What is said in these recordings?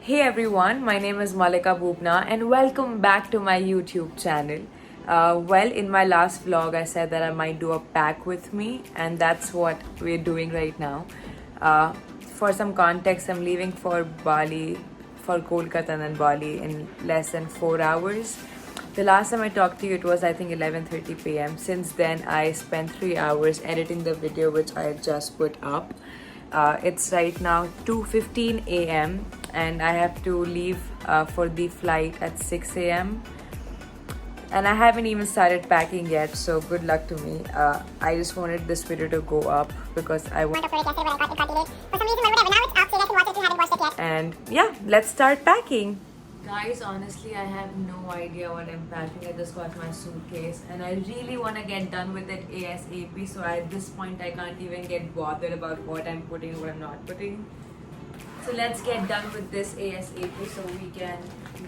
Hey everyone, my name is Mallika Boobna and welcome back to my YouTube channel. In my last vlog I said that I might do a pack with me, and that's what we're doing right now. For some context, I'm leaving for Bali, for Kolkata and then Bali in less than 4 hours. The last time I talked to you, it was I think 11:30 p.m. Since then, I spent 3 hours editing the video which I just put up. It's right now 2:15 a.m. and I have to leave for the flight at 6 a.m. and I haven't even started packing yet, so good luck to me. I just wanted this video to go up because I want to upload it yesterday, but it got delayed. For some reason or whatever, now it's up, so you guys can watch it if you haven't watched it yet. And yeah, let's start packing. Guys, honestly, I have no idea what I'm packing. I just got my suitcase and I really want to get done with it ASAP. So at this point, I can't even get bothered about what I'm putting or what I'm not putting. So let's get done with this ASAP so we can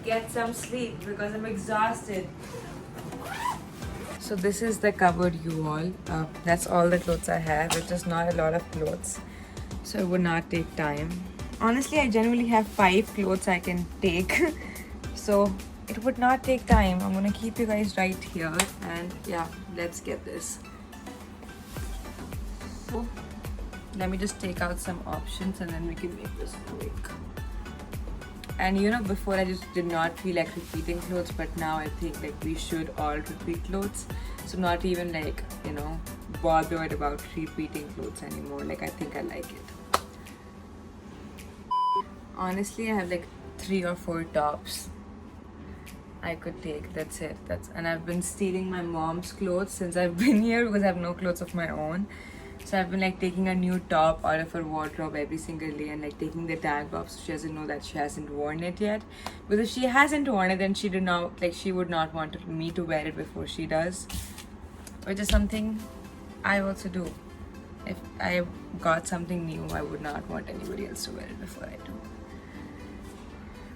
get some sleep because I'm exhausted. So this is the cupboard, you all. That's all the clothes I have. It's just not a lot of clothes. So it would not take time. Honestly, I generally have 5 clothes I can take. So it would not take time. I'm gonna keep you guys right here and yeah, let's get this. So let me just take out some options and then we can make this quick. And you know, before I just did not feel like repeating clothes, but now I think like we should all repeat clothes. So not even like, you know, bothered about repeating clothes anymore. Like I think I like it. Honestly, I have like 3 or 4 tops I could take. That's it. And I've been stealing my mom's clothes since I've been here because I have no clothes of my own. So I've been like taking a new top out of her wardrobe every single day and like taking the tag off so she doesn't know that she hasn't worn it yet. Because if she hasn't worn it, then she would not want me to wear it before she does. Which is something I also do. If I got something new, I would not want anybody else to wear it before I do.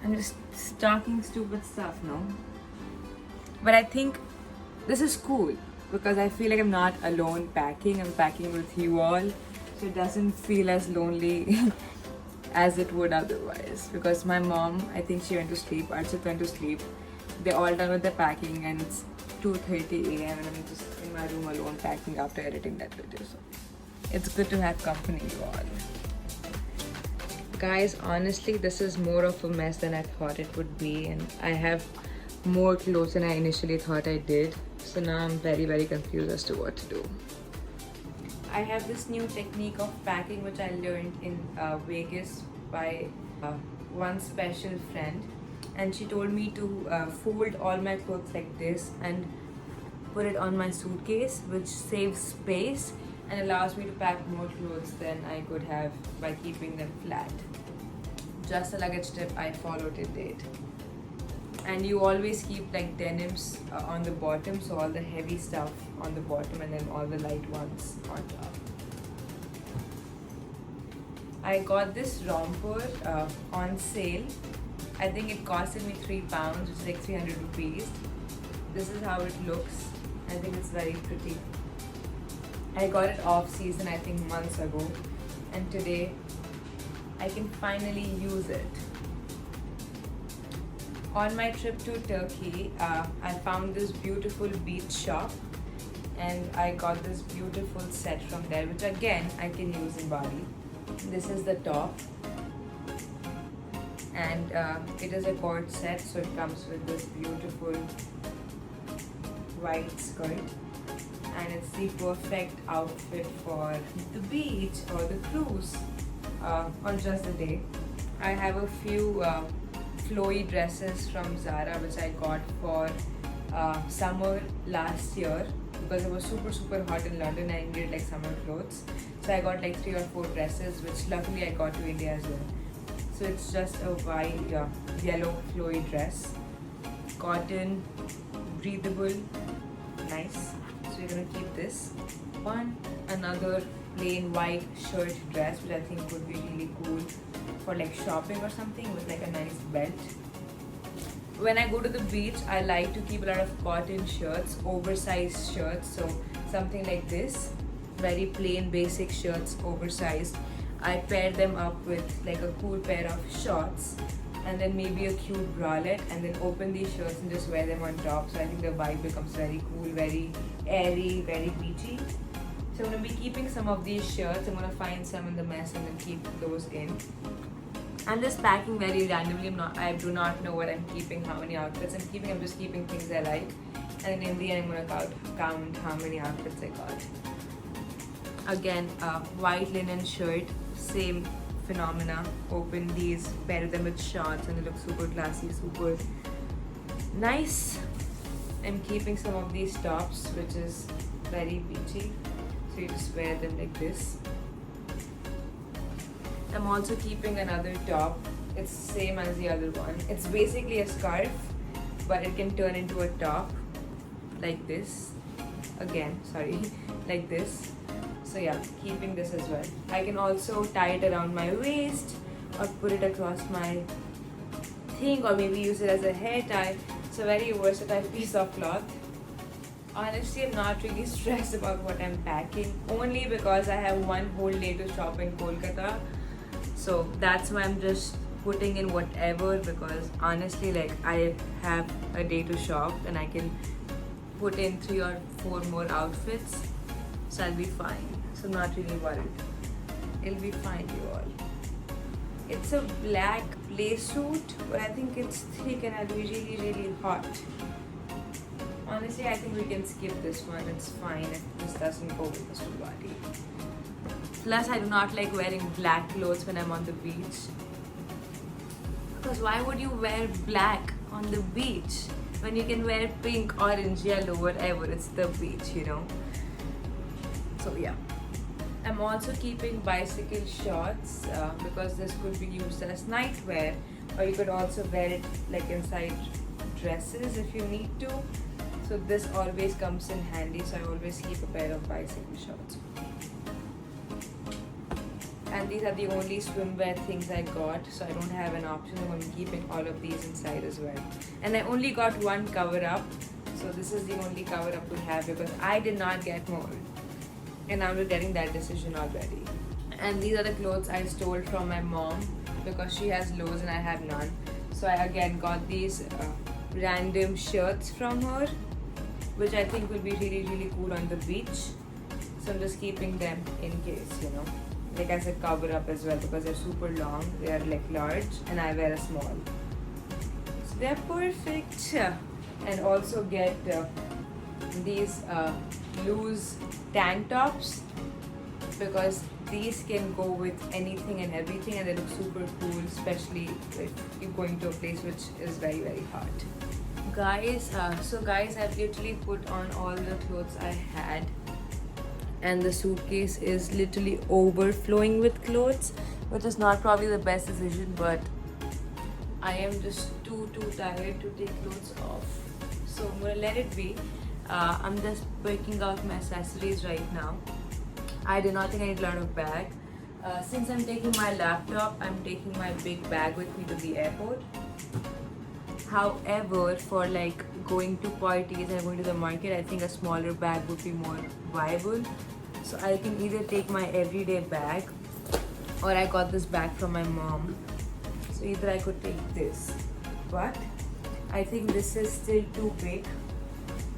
I'm just talking stupid stuff, no? But I think this is cool because I feel like I'm not alone packing. I'm packing with you all, so it doesn't feel as lonely as it would otherwise. Because my mom, I think she went to sleep, Archit went to sleep. They're all done with the packing and it's 2:30 a.m. and I'm just in my room alone packing after editing that video. So it's good to have company, you all. Guys, honestly, this is more of a mess than I thought it would be, and I have more clothes than I initially thought I did. So now I'm very, very confused as to what to do. I have this new technique of packing which I learned in Vegas by one special friend, and she told me to fold all my clothes like this and put it on my suitcase, which saves space and allows me to pack more clothes than I could have by keeping them flat. Just a luggage tip I followed it did. And you always keep like denims on the bottom, so all the heavy stuff on the bottom and then all the light ones on top. I got this romper on sale. I think it costed me £3, which is like 300 rupees. This is how it looks. I think it's very pretty. I got it off season I think months ago, and today I can finally use it. On my trip to Turkey, I found this beautiful beach shop and I got this beautiful set from there, which again I can use in Bali. This is the top and it is a cord set, so it comes with this beautiful white skirt. And it's the perfect outfit for the beach or the cruise or just the day. I have a few flowy dresses from Zara which I got for summer last year because it was super hot in London and I needed like summer clothes. So I got like 3 or 4 dresses, which luckily I got to India as well. So it's just a white yellow flowy dress, cotton, breathable, nice. So we're gonna keep this one. Another plain white shirt dress which I think would be really cool for like shopping or something with like a nice belt. When I go to the beach, I like to keep a lot of cotton shirts, oversized shirts. So something like this, very plain basic shirts, oversized. I pair them up with like a cool pair of shorts and then maybe a cute bralette, and then open these shirts and just wear them on top. So I think the vibe becomes very cool, very airy, very beachy. So I'm going to be keeping some of these shirts. I'm going to find some in the mess and then keep those in. I'm just packing very randomly. I do not know what I'm keeping, how many outfits I'm keeping. I'm just keeping things I like. And then in the end, I'm going to count how many outfits I got. Again, white linen shirt, same phenomena. Open these, pair them with shorts, and they look super classy, super nice. I'm keeping some of these tops, which is very beachy. So you just wear them like this. I'm also keeping another top. It's same as the other one. It's basically a scarf, but it can turn into a top like this. Again, sorry, like this. So yeah, keeping this as well. I can also tie it around my waist or put it across my thing, or maybe use it as a hair tie. It's a very versatile piece of cloth. Honestly, I'm not really stressed about what I'm packing, only because I have one whole day to shop in Kolkata. So that's why I'm just putting in whatever, because honestly, like, I have a day to shop and I can put in 3 or 4 more outfits. So I'll be fine. So I'm not really worried. It'll be fine, you all. It's a black play suit, but I think it's thick and I'll be really, really hot. Honestly, I think we can skip this one. It's fine if this doesn't go with this body. Plus, I do not like wearing black clothes when I'm on the beach. Because why would you wear black on the beach when you can wear pink, orange, yellow, whatever? It's the beach, you know. So yeah. I'm also keeping bicycle shorts because this could be used as nightwear, or you could also wear it like inside dresses if you need to. So this always comes in handy, so I always keep a pair of bicycle shorts. And these are the only swimwear things I got, so I don't have an option. I'm keeping all of these inside as well. And I only got one cover up, so this is the only cover up we have because I did not get more. And I'm regretting that decision already. And these are the clothes I stole from my mom because she has lows and I have none. So I again got these random shirts from her, which I think will be really, really cool on the beach. So I'm just keeping them in case, you know, like as a cover up as well, because they're super long. They are like large and I wear a small. So they're perfect. And also get these loose tank tops, because these can go with anything and everything and they look super cool, especially if you're going to a place which is very, very hot. Guys, I've literally put on all the clothes I had, and the suitcase is literally overflowing with clothes, which is not probably the best decision, but I am just too tired to take clothes off. So I'm gonna let it be. I'm just breaking out my accessories right now. I did not think I need a lot of bag. Since I'm taking my laptop, I'm taking my big bag with me to the airport. However, for like going to parties and going to the market, I think a smaller bag would be more viable. So I can either take my everyday bag, or I got this bag from my mom. So either I could take this, but I think this is still too big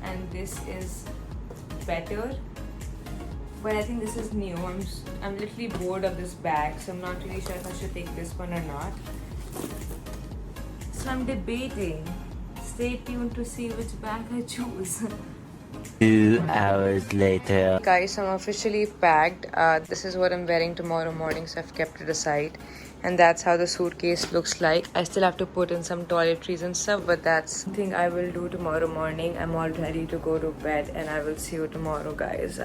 and this is better. But I think this is new. I'm literally bored of this bag, so I'm not really sure if I should take this one or not. So I'm debating. Stay tuned to see which bag I choose. 2 hours later. Guys, I'm officially packed. This is what I'm wearing tomorrow morning, so I've kept it aside. And that's how the suitcase looks like. I still have to put in some toiletries and stuff, but that's something I will do tomorrow morning. I'm all ready to go to bed, and I will see you tomorrow, guys.